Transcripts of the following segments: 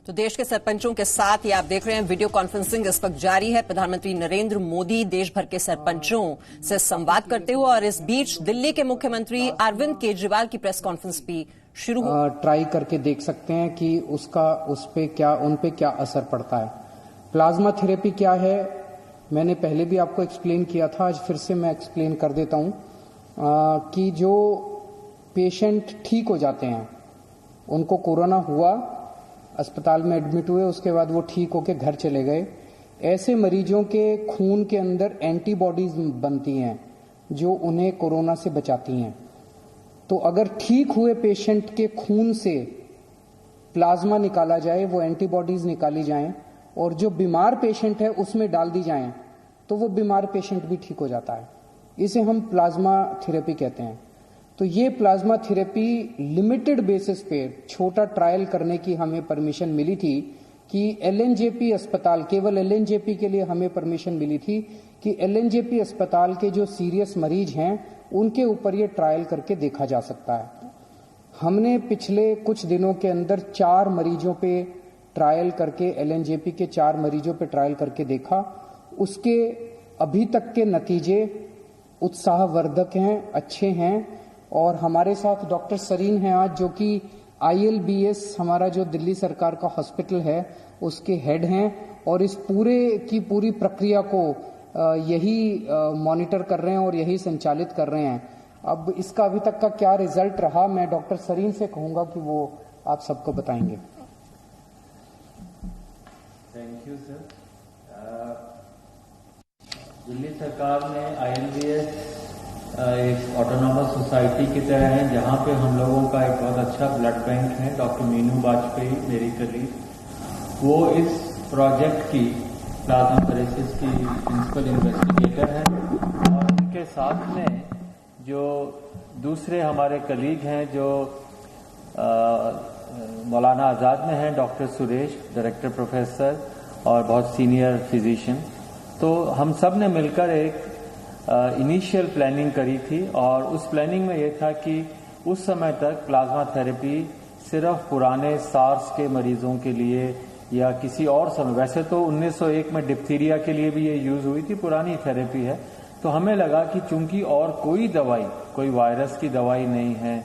तो देश के सरपंचों के साथ ये आप देख रहे हैं वीडियो कॉन्फ्रेंसिंग इस वक्त जारी है। प्रधानमंत्री नरेंद्र मोदी देश भर के सरपंचों से संवाद करते हुए और इस बीच दिल्ली के मुख्यमंत्री अरविंद केजरीवाल की प्रेस कॉन्फ्रेंस भी शुरू हो। ट्राई करके देख सकते हैं कि उन पे क्या असर पड़ता है। प्लाज्मा थेरेपी क्या है, मैंने पहले भी आपको एक्सप्लेन किया था, आज फिर से मैं एक्सप्लेन कर देता हूं कि जो पेशेंट ठीक हो जाते हैं, उनको कोरोना हुआ, अस्पताल में एडमिट हुए, उसके बाद वो ठीक होके घर चले गए, ऐसे मरीजों के खून के अंदर एंटीबॉडीज बनती हैं जो उन्हें कोरोना से बचाती हैं। तो अगर ठीक हुए पेशेंट के खून से प्लाज्मा निकाला जाए, वो एंटीबॉडीज निकाली जाएं और जो बीमार पेशेंट है उसमें डाल दी जाएं, तो वो बीमार पेशेंट भी ठीक हो जाता है। इसे हम प्लाज्मा थेरेपी कहते हैं। तो ये प्लाज्मा थेरेपी लिमिटेड बेसिस पे छोटा ट्रायल करने की हमें परमिशन मिली थी कि एलएनजेपी अस्पताल, केवल एलएनजेपी के लिए हमें परमिशन मिली थी कि एलएनजेपी अस्पताल के जो सीरियस मरीज हैं उनके ऊपर ये ट्रायल करके देखा जा सकता है। हमने पिछले कुछ दिनों के अंदर 4 मरीजों पे ट्रायल करके, एलएनजेपी के 4 मरीजों पे ट्रायल करके देखा। उसके अभी तक के नतीजे उत्साहवर्धक हैं, अच्छे हैं। और हमारे साथ डॉक्टर सरीन हैं आज, जो कि ILBS हमारा जो दिल्ली सरकार का हॉस्पिटल है उसके हेड हैं और इस पूरी प्रक्रिया को यही मॉनिटर कर रहे हैं और यही संचालित कर रहे हैं। अब इसका अभी तक का क्या रिजल्ट रहा, मैं डॉक्टर सरीन से कहूंगा कि वो आप सबको बताएंगे। Thank you sir. दिल्ली सरकार ने ILBS एक ऑटोनॉमस सोसाइटी की तरह है, जहां पे हम लोगों का एक बहुत अच्छा ब्लड बैंक है। डॉक्टर मीनू वाजपेयी मेरी कलीग, वो इस प्रोजेक्ट की प्लाज्माफेरेसिस की प्रिंसिपल इन्वेस्टिगेटर है और उनके साथ में जो दूसरे हमारे कलीग हैं जो मौलाना आज़ाद में हैं, डॉक्टर सुरेश, डायरेक्टर प्रोफेसर और बहुत सीनियर फिजिशियन। तो हम सब ने मिलकर एक इनिशियल प्लानिंग करी थी और उस प्लानिंग में ये था कि उस समय तक प्लाज्मा थेरेपी सिर्फ पुराने सार्स के मरीजों के लिए या किसी और समय, वैसे तो 1901 में डिप्थीरिया के लिए भी ये यूज हुई थी, पुरानी थेरेपी है। तो हमें लगा कि चूंकि और कोई वायरस की दवाई नहीं है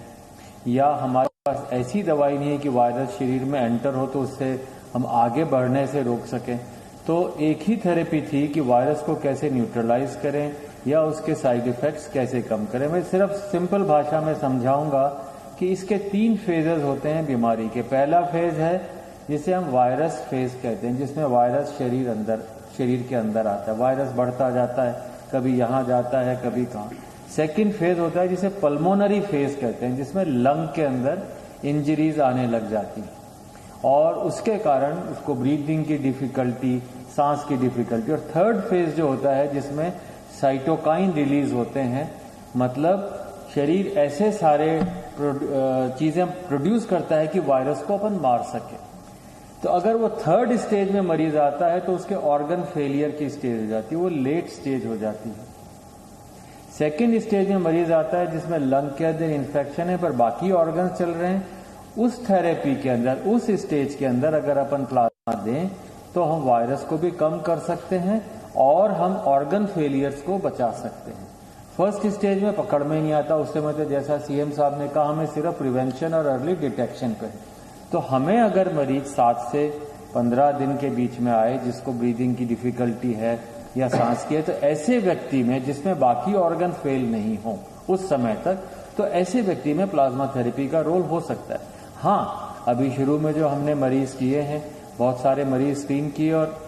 या हमारे पास ऐसी दवाई नहीं है कि वायरस शरीर में एंटर हो तो उससे हम आगे बढ़ने से रोक सकें, तो एक ही थेरेपी थी कि वायरस को कैसे न्यूट्रलाइज करें या उसके साइड इफेक्ट्स कैसे कम करें। मैं सिर्फ सिंपल भाषा में समझाऊंगा कि इसके 3 फेजेस होते हैं बीमारी के। पहला फेज है जिसे हम वायरस फेज कहते हैं, जिसमें वायरस शरीर के अंदर आता है, वायरस बढ़ता जाता है, कभी यहां जाता है कभी कहां। सेकेंड फेज होता है जिसे पल्मोनरी फेज कहते हैं, जिसमें लंग के अंदर इंजरीज आने लग जाती है और उसके कारण उसको ब्रीदिंग की डिफिकल्टी, सांस की डिफिकल्टी। और थर्ड फेज जो होता है जिसमें साइटोकाइन रिलीज होते हैं, मतलब शरीर ऐसे सारे चीजें प्रोड्यूस करता है कि वायरस को अपन मार सके। तो अगर वो थर्ड स्टेज में मरीज आता है तो उसके ऑर्गन फेलियर की स्टेज हो जाती है, वो लेट स्टेज हो जाती है। सेकेंड स्टेज में मरीज आता है जिसमें लंग के अंदर इन्फेक्शन है पर बाकी ऑर्गन चल रहे हैं। उस थेरेपी के अंदर, उस स्टेज के अंदर अगर अपन प्लाज्मा दें तो हम वायरस को भी कम कर सकते हैं और हम ऑर्गन फेलियर्स को बचा सकते हैं। फर्स्ट स्टेज में पकड़ में नहीं आता, उससे मतलब जैसा CM साहब ने कहा, हमें सिर्फ प्रिवेंशन और अर्ली डिटेक्शन पे। तो हमें अगर मरीज 7 से 15 दिन के बीच में आए जिसको ब्रीदिंग की डिफिकल्टी है या सांस की है, तो ऐसे व्यक्ति में जिसमें बाकी ऑर्गन फेल नहीं हो उस समय तक, तो ऐसे व्यक्ति में प्लाज्मा थेरेपी का रोल हो सकता है। हाँ, अभी शुरू में जो हमने मरीज किए हैं, बहुत सारे मरीज स्क्रीन किए और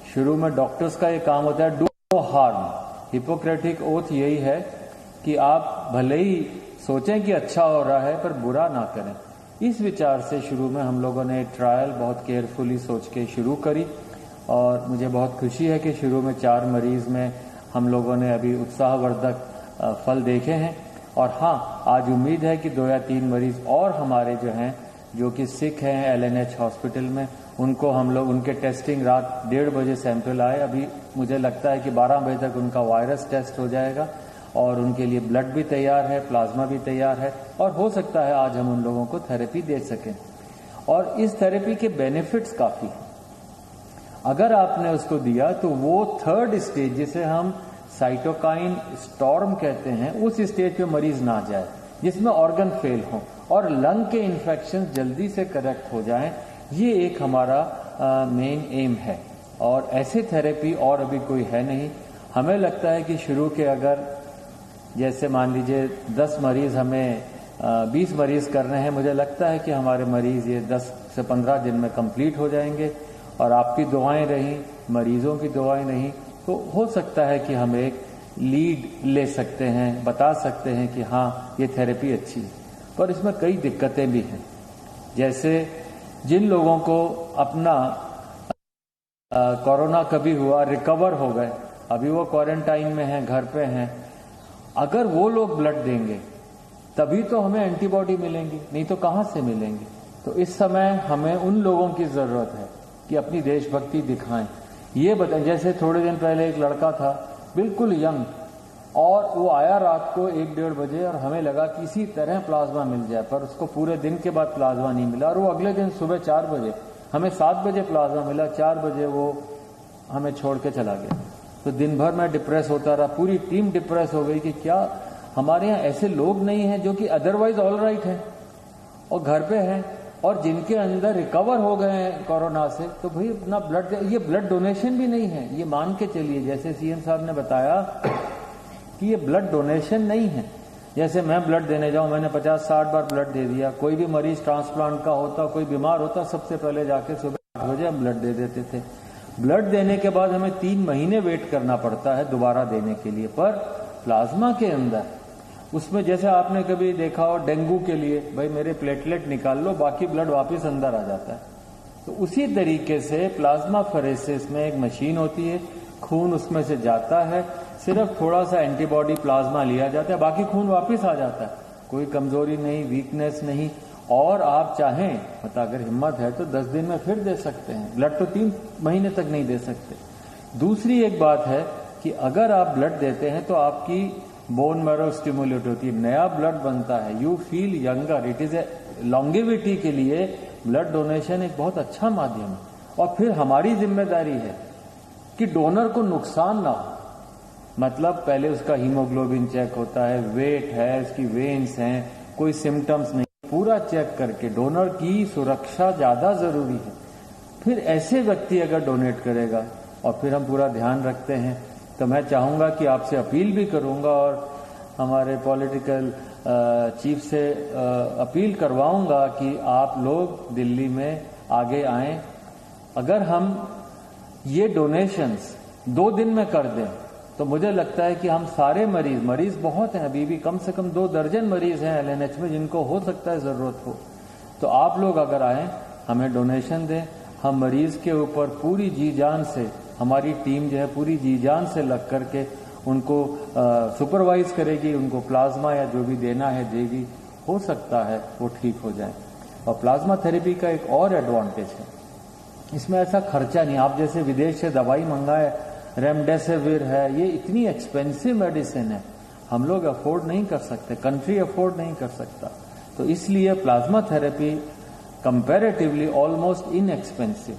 शुरू में डॉक्टर्स का ये काम होता है do no harm. Hippocratic oath यही है कि आप भले ही सोचें कि अच्छा हो रहा है पर बुरा ना करें। इस विचार से शुरू में हम लोगों ने ट्रायल बहुत केयरफुली सोच के शुरू करी और मुझे बहुत खुशी है कि शुरू में 4 मरीज में हम लोगों ने अभी उत्साहवर्धक फल देखे हैं। और हाँ, आज उम्मीद है कि 2 या 3 मरीज और हमारे जो हैं, जो कि सिक हैं LNH हॉस्पिटल में, उनको हम लोग, उनके टेस्टिंग रात 1:30 बजे सैंपल आए, अभी मुझे लगता है कि 12 बजे तक उनका वायरस टेस्ट हो जाएगा और उनके लिए ब्लड भी तैयार है, प्लाज्मा भी तैयार है और हो सकता है आज हम उन लोगों को थेरेपी दे सकें। और इस थेरेपी के बेनिफिट्स काफी हैं। अगर आपने उसको दिया तो वो थर्ड स्टेज, जिसे हम साइटोकाइन स्टॉर्म कहते हैं, उस स्टेज पे मरीज ना जाए जिसमें ऑर्गन फेल हो और लंग के इन्फेक्शन जल्दी से करेक्ट हो जाएं। ये एक हमारा मेन एम है और ऐसी थेरेपी और अभी कोई है नहीं। हमें लगता है कि शुरू के अगर जैसे मान लीजिए 10 मरीज हमें 20 मरीज करने हैं, मुझे लगता है कि हमारे मरीज ये 10 से 15 दिन में कंप्लीट हो जाएंगे और आपकी दुआएं रहीं, मरीजों की दुआएं नहीं, तो हो सकता है कि हम एक लीड ले सकते हैं, बता सकते हैं कि हाँ ये थेरेपी अच्छी है। पर इसमें कई दिक्कतें भी हैं, जैसे जिन लोगों को अपना कोरोना कभी हुआ, रिकवर हो गए, अभी वो क्वारंटाइन में हैं, घर पे हैं, अगर वो लोग ब्लड देंगे तभी तो हमें एंटीबॉडी मिलेंगी, नहीं तो कहां से मिलेंगी। तो इस समय हमें उन लोगों की जरूरत है कि अपनी देशभक्ति दिखाएं। ये बताएं, जैसे थोड़े दिन पहले एक लड़का था बिल्कुल यंग, और वो आया रात को 1-1:30 बजे और हमें लगा कि इसी तरह प्लाज्मा मिल जाए, पर उसको पूरे दिन के बाद प्लाज्मा नहीं मिला और वो अगले दिन सुबह 4 बजे, हमें 7 बजे प्लाज्मा मिला, 4 बजे वो हमें छोड़ के चला गया। तो दिन भर मैं डिप्रेस होता रहा, पूरी टीम डिप्रेस हो गई कि क्या हमारे यहाँ ऐसे लोग नहीं हैं जो कि अदरवाइज ऑल राइट हैं और घर पे हैं और जिनके अंदर रिकवर हो गए हैं कोरोना से, तो भाई अपना ब्लड, ये ब्लड डोनेशन भी नहीं है, ये मान के चलिए, जैसे सीएम साहब ने बताया कि ये ब्लड डोनेशन नहीं है। जैसे मैं ब्लड देने जाऊं, मैंने 50-60 बार ब्लड दे दिया, कोई भी मरीज ट्रांसप्लांट का होता, कोई बीमार होता, सबसे पहले जाके सुबह 8 बजे हम ब्लड दे देते थे। ब्लड देने के बाद हमें 3 महीने वेट करना पड़ता है दोबारा देने के लिए। पर प्लाज्मा के अंदर, उसमें जैसे आपने कभी देखा हो डेंगू के लिए, भाई मेरे प्लेटलेट निकाल लो, बाकी ब्लड वापस अंदर आ जाता है। तो उसी तरीके से प्लाज्मा फेरेसिस में एक मशीन होती है, खून उसमें से जाता है, सिर्फ थोड़ा सा एंटीबॉडी प्लाज्मा लिया जाता है, बाकी खून वापस आ जाता है, कोई कमजोरी नहीं, वीकनेस नहीं। और आप चाहें, मतलब अगर हिम्मत है तो 10 दिन में फिर दे सकते हैं ब्लड, तो 3 महीने तक नहीं दे सकते। दूसरी एक बात है कि अगर आप ब्लड देते हैं तो आपकी बोन मैरो स्टिमुलेट होती है, नया ब्लड बनता है, you feel younger, it is a longevity के लिए ब्लड डोनेशन एक बहुत अच्छा माध्यम है। और फिर हमारी जिम्मेदारी है कि डोनर को नुकसान ना हो, मतलब पहले उसका हीमोग्लोबिन चेक होता है, वेट है, इसकी वेन्स हैं, कोई सिम्टम्स नहीं, पूरा चेक करके डोनर की सुरक्षा ज्यादा जरूरी है। फिर ऐसे व्यक्ति अगर डोनेट करेगा और फिर हम पूरा ध्यान रखते हैं, तो मैं चाहूंगा कि आपसे अपील भी करूंगा और हमारे पॉलिटिकल चीफ से अपील करवाऊंगा कि आप लोग दिल्ली में आगे आएं। अगर हम ये डोनेशंस 2 दिन में कर दें तो मुझे लगता है कि हम सारे मरीज बहुत हैं, अभी भी कम से कम 2 दर्जन मरीज हैं एलएनएच में जिनको हो सकता है जरूरत हो। तो आप लोग अगर आए, हमें डोनेशन दें, हम मरीज के ऊपर पूरी जी जान से, हमारी टीम जो है पूरी जी जान से लग करके उनको सुपरवाइज करेगी, उनको प्लाज्मा या जो भी देना है देगी, हो सकता है वो ठीक हो जाए। और प्लाज्मा थेरेपी का एक और एडवांटेज है, इसमें ऐसा खर्चा नहीं। आप जैसे विदेश से दवाई मंगाए, रेमडेसिविर है, ये इतनी एक्सपेंसिव मेडिसिन है, हम लोग अफोर्ड नहीं कर सकते, कंट्री अफोर्ड नहीं कर सकता। तो इसलिए plasma therapy comparatively almost inexpensive.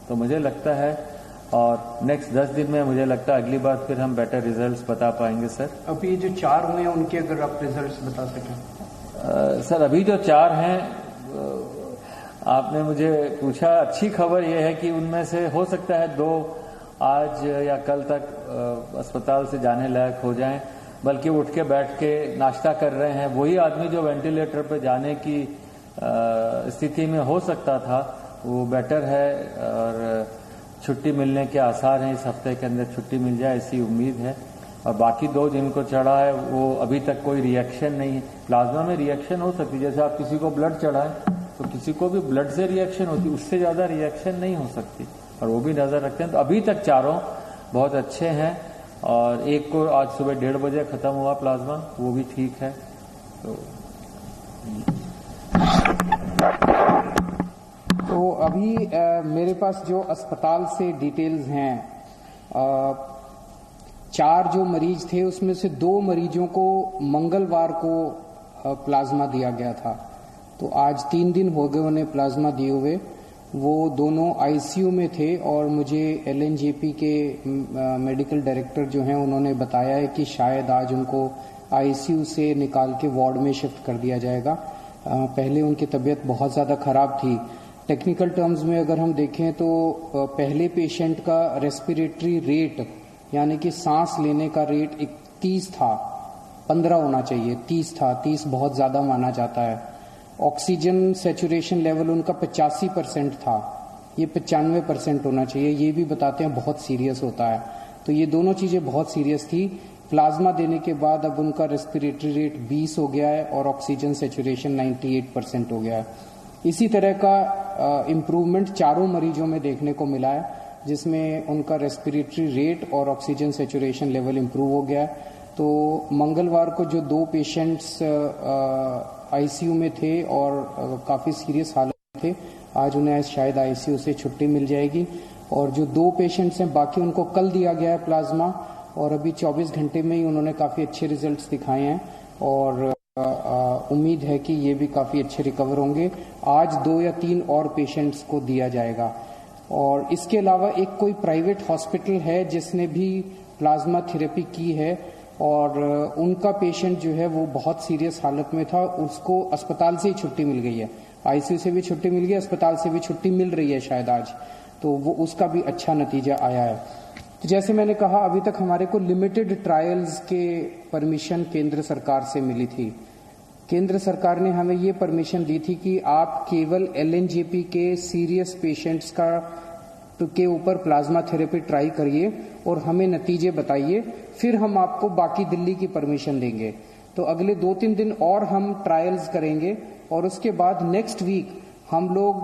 तो मुझे लगता है, और नेक्स्ट 10 दिन में मुझे लगता है अगली बार फिर हम बेटर रिजल्ट्स बता पाएंगे सर। अभी जो 4 हुए हैं उनके अगर आप रिजल्ट्स बता सकें। सर अभी जो 4 हैं, आपने मुझे पूछा, अच्छी खबर यह है कि उनमें से हो सकता है 2 आज या कल तक अस्पताल से जाने लायक हो जाएं, बल्कि उठ के बैठ के नाश्ता कर रहे हैं। वही आदमी जो वेंटिलेटर पर जाने की स्थिति में हो सकता था, वो बेटर है और छुट्टी मिलने के आसार हैं, इस हफ्ते के अंदर छुट्टी मिल जाए ऐसी उम्मीद है। और बाकी 2 जिनको चढ़ा है वो अभी तक कोई रिएक्शन नहीं है। प्लाज्मा में रिएक्शन हो सकती है, जैसे आप किसी को ब्लड चढ़ाएं तो किसी को भी ब्लड से रिएक्शन होती, उससे ज्यादा रिएक्शन नहीं हो सकती, और वो भी नजर रखते हैं। तो अभी तक 4 बहुत अच्छे हैं, और एक को आज सुबह 1:30 बजे खत्म हुआ प्लाज्मा, वो भी ठीक है। तो अभी मेरे पास जो अस्पताल से डिटेल्स हैं, 4 जो मरीज थे उसमें से 2 मरीजों को मंगलवार को प्लाज्मा दिया गया था, तो आज 3 दिन हो गए उन्हें प्लाज्मा दिए हुए। वो दोनों आईसीयू में थे और मुझे एलएनजेपी के मेडिकल डायरेक्टर जो हैं उन्होंने बताया है कि शायद आज उनको आईसीयू से निकाल के वार्ड में शिफ्ट कर दिया जाएगा। पहले उनकी तबीयत बहुत ज़्यादा ख़राब थी। टेक्निकल टर्म्स में अगर हम देखें तो पहले पेशेंट का रेस्पिरेटरी रेट यानी कि सांस लेने का रेट 30 था, 15 होना चाहिए, 30 था, 30 बहुत ज़्यादा माना जाता है। ऑक्सीजन सैचुरेशन लेवल उनका 85% था, ये 95% होना चाहिए। ये भी बताते हैं बहुत सीरियस होता है। तो ये दोनों चीज़ें बहुत सीरियस थी। प्लाज्मा देने के बाद अब उनका रेस्पिरेटरी रेट 20 हो गया है और ऑक्सीजन सैचुरेशन 98% हो गया है। इसी तरह का इम्प्रूवमेंट चारों मरीजों में देखने को मिला है, जिसमें उनका रेस्पिरेटरी रेट और ऑक्सीजन सैचुरेशन लेवल इम्प्रूव हो गया है। तो मंगलवार को जो 2 पेशेंट्स आईसीयू में थे और काफ़ी सीरियस हालत में थे, आज उन्हें शायद आईसीयू से छुट्टी मिल जाएगी। और जो 2 पेशेंट्स हैं बाकी उनको कल दिया गया है प्लाज्मा और अभी 24 घंटे में ही उन्होंने काफ़ी अच्छे रिजल्ट्स दिखाए हैं और उम्मीद है कि ये भी काफ़ी अच्छे रिकवर होंगे। आज 2 या 3 और पेशेंट्स को दिया जाएगा। और इसके अलावा एक कोई प्राइवेट हॉस्पिटल है जिसने भी प्लाज्मा थेरेपी की है और उनका पेशेंट जो है वो बहुत सीरियस हालत में था, उसको अस्पताल से ही छुट्टी मिल गई है। आईसीयू से भी छुट्टी मिल गई, अस्पताल से भी छुट्टी मिल रही है शायद आज, तो वो उसका भी अच्छा नतीजा आया है। तो जैसे मैंने कहा, अभी तक हमारे को लिमिटेड ट्रायल्स के परमिशन केंद्र सरकार से मिली थी। केंद्र सरकार ने हमें ये परमिशन दी थी कि आप केवल एलएनजेपी के सीरियस पेशेंट्स के ऊपर प्लाज्मा थेरेपी ट्राई करिए और हमें नतीजे बताइए, फिर हम आपको बाकी दिल्ली की परमिशन देंगे। तो अगले 2-3 दिन और हम ट्रायल्स करेंगे और उसके बाद नेक्स्ट वीक हम लोग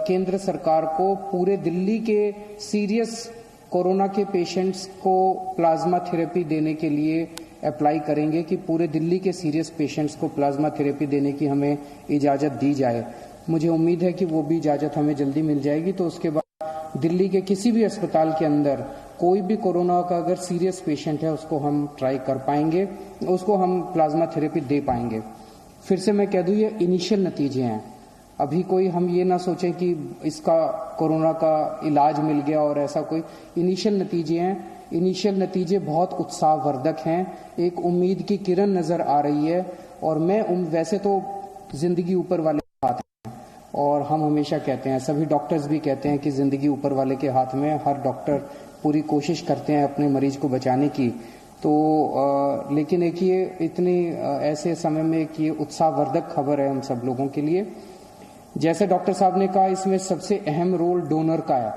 केंद्र सरकार को पूरे दिल्ली के सीरियस कोरोना के पेशेंट्स को प्लाज्मा थेरेपी देने के लिए अप्लाई करेंगे कि पूरे दिल्ली के सीरियस पेशेंट्स को प्लाज्मा थेरेपी देने की हमें इजाज़त दी जाए। मुझे उम्मीद है कि वो भी इजाज़त हमें जल्दी मिल जाएगी। तो उसके बाद दिल्ली के किसी भी अस्पताल के अंदर कोई भी कोरोना का अगर सीरियस पेशेंट है उसको हम ट्राई कर पाएंगे, उसको हम प्लाज्मा थेरेपी दे पाएंगे। फिर से मैं कह दूं, ये इनिशियल नतीजे हैं। अभी कोई हम ये ना सोचें कि इसका कोरोना का इलाज मिल गया और ऐसा कोई इनिशियल नतीजे हैं। इनिशियल नतीजे बहुत उत्साहवर्धक हैं, एक उम्मीद की किरण नजर आ रही है। और मैं वैसे तो जिंदगी ऊपर वाले के हाथ में, और हम हमेशा कहते हैं, सभी डॉक्टर्स भी कहते हैं कि जिंदगी ऊपर वाले के हाथ में। हर डॉक्टर पूरी कोशिश करते हैं अपने मरीज को बचाने की। तो लेकिन एक ये इतनी ऐसे समय में एक ये उत्साहवर्धक खबर है हम सब लोगों के लिए। जैसे डॉक्टर साहब ने कहा, इसमें सबसे अहम रोल डोनर का है,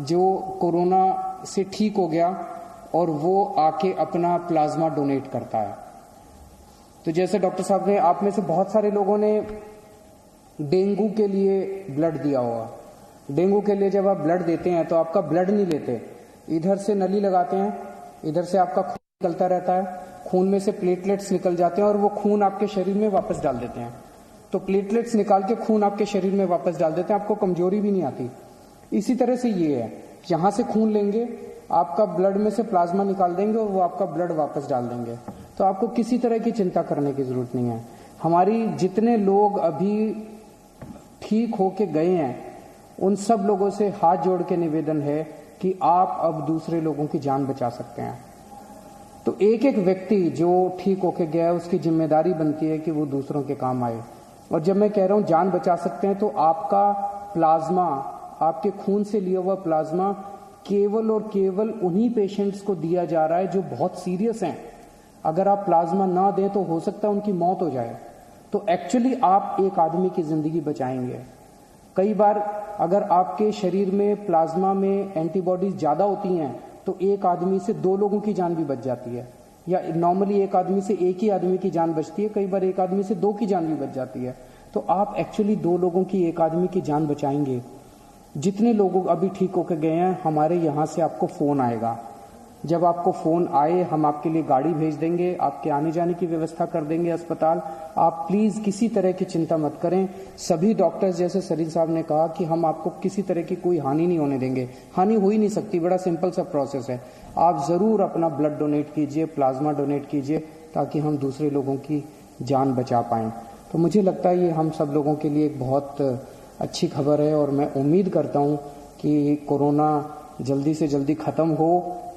जो कोरोना से ठीक हो गया और वो आके अपना प्लाज्मा डोनेट करता है। तो जैसे डॉक्टर साहब ने, आप में से बहुत सारे लोगों ने डेंगू के लिए ब्लड दिया होगा। डेंगू के लिए जब आप ब्लड देते हैं तो आपका ब्लड नहीं लेते, इधर से नली लगाते हैं, इधर से आपका खून निकलता रहता है, खून में से प्लेटलेट्स निकल जाते हैं और वो खून आपके शरीर में वापस डाल देते हैं। तो प्लेटलेट्स निकाल के खून आपके शरीर में वापस डाल देते हैं, आपको कमजोरी भी नहीं आती। इसी तरह से ये है, यहां से खून लेंगे, आपका ब्लड में से प्लाज्मा निकाल देंगे और वो आपका ब्लड वापस डाल देंगे। तो आपको किसी तरह की चिंता करने की जरूरत नहीं है। हमारी जितने लोग अभी ठीक होके गए हैं उन सब लोगों से हाथ जोड़ के निवेदन है कि आप अब दूसरे लोगों की जान बचा सकते हैं। तो एक एक व्यक्ति जो ठीक होके गया है उसकी जिम्मेदारी बनती है कि वो दूसरों के काम आए। और जब मैं कह रहा हूं जान बचा सकते हैं, तो आपका प्लाज्मा, आपके खून से लिया हुआ प्लाज्मा केवल और केवल उन्हीं पेशेंट्स को दिया जा रहा है जो बहुत सीरियस हैं। अगर आप प्लाज्मा ना दें तो हो सकता है उनकी मौत हो जाए। तो एक्चुअली आप एक आदमी की जिंदगी बचाएंगे। कई बार अगर आपके शरीर में प्लाज्मा में एंटीबॉडीज ज्यादा होती हैं तो एक आदमी से 2 लोगों की जान भी बच जाती है, या नॉर्मली एक आदमी से एक ही आदमी की जान बचती है, कई बार एक आदमी से 2 की जान भी बच जाती है। तो आप एक्चुअली 2 लोगों की, एक आदमी की जान बचाएंगे। जितने लोग अभी ठीक होकर गए हैं, हमारे यहां से आपको फोन आएगा। जब आपको फोन आए, हम आपके लिए गाड़ी भेज देंगे, आपके आने जाने की व्यवस्था कर देंगे अस्पताल। आप प्लीज किसी तरह की चिंता मत करें। सभी डॉक्टर्स, जैसे सरीन साहब ने कहा, कि हम आपको किसी तरह की कोई हानि नहीं होने देंगे। हानि हो ही नहीं सकती, बड़ा सिंपल सा प्रोसेस है। आप जरूर अपना ब्लड डोनेट कीजिए, प्लाज्मा डोनेट कीजिए, ताकि हम दूसरे लोगों की जान बचा पाएं। तो मुझे लगता है ये हम सब लोगों के लिए एक बहुत अच्छी खबर है और मैं उम्मीद करता हूँ कि कोरोना जल्दी से जल्दी खत्म हो,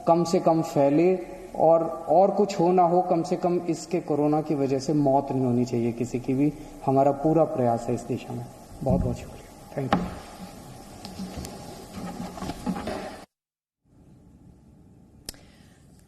कम से कम फैले और कुछ हो ना हो, कम से कम इसके कोरोना की वजह से मौत नहीं होनी चाहिए किसी की भी। हमारा पूरा प्रयास है इस दिशा में। बहुत बहुत शुक्रिया। Thank you.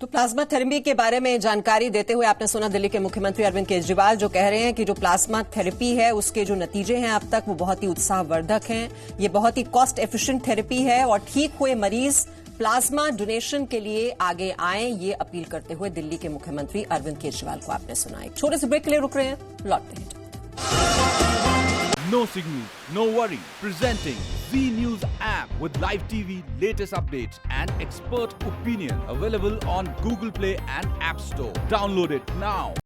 तो प्लाज्मा थेरेपी के बारे में जानकारी देते हुए आपने सुना दिल्ली के मुख्यमंत्री अरविंद केजरीवाल, जो कह रहे हैं कि जो प्लाज्मा थेरेपी है उसके जो नतीजे हैं अब तक वो बहुत ही उत्साहवर्धक हैं। ये बहुत ही कॉस्ट एफिशिएंट थेरेपी है और ठीक हुए मरीज प्लाज्मा डोनेशन के लिए आगे आएं, ये अपील करते हुए दिल्ली के मुख्यमंत्री अरविंद केजरीवाल को आपने सुना। एक छोटे से ब्रेक के लिए रुक रहे हैं, लौटते हैं। No signal, no worry. Presenting Z News app with live TV, latest updates and expert opinion. Available on Google Play and App Store. Download it now.